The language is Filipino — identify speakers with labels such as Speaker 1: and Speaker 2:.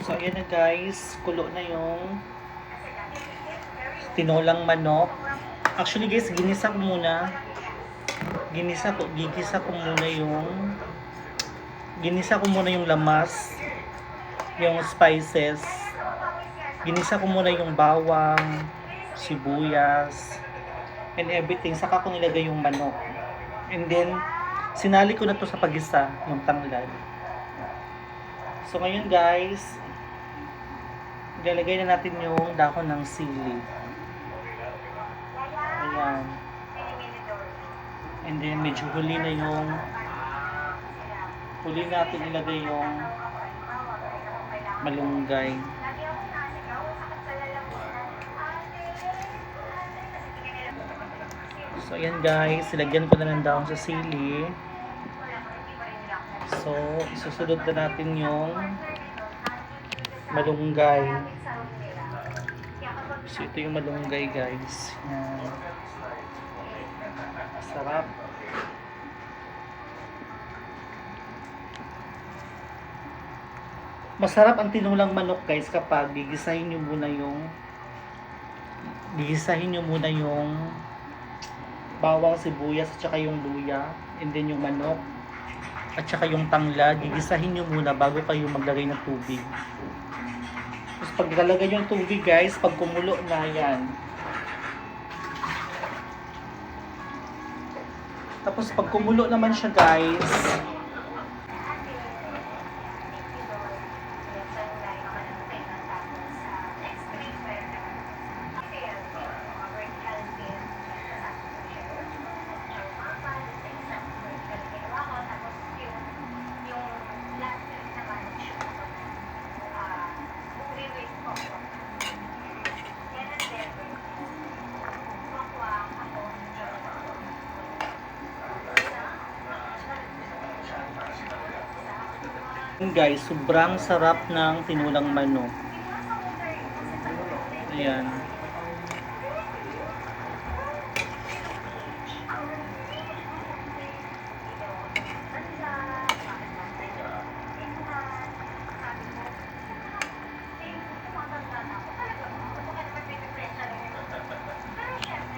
Speaker 1: So, ayan na guys. Kulo na yung tinolang manok. Actually guys, ginisa ko muna. Gigisa ko muna yung lamas, yung spices. Ginisa ko muna yung bawang, sibuyas, and everything. Saka ko nilagay yung manok. And then, sinali ko na to sa pagisa, yung tanglad. So ngayon guys, ilalagay na natin yung dahon ng sili. Ayan. And then medyo huli natin ilagay yung malunggay. So ayan guys, ilagyan ko na ng dahon sa sili. So isusunod na natin yung malunggay. So ito yung malunggay guys. Yan. Sarap. Masarap ang tinulang manok guys kapag gigisahin nyo muna yung bawang, sibuyas at saka yung luya, and then yung manok at saka yung tanglad, gigisahin nyo muna bago kayo maglagay ng tubig. Tapos pag lalagay yung tubig guys, pag kumulo na yan, tapos pag kumulo naman siya guys, guys, sobrang sarap ng tinulang manok. Ayan.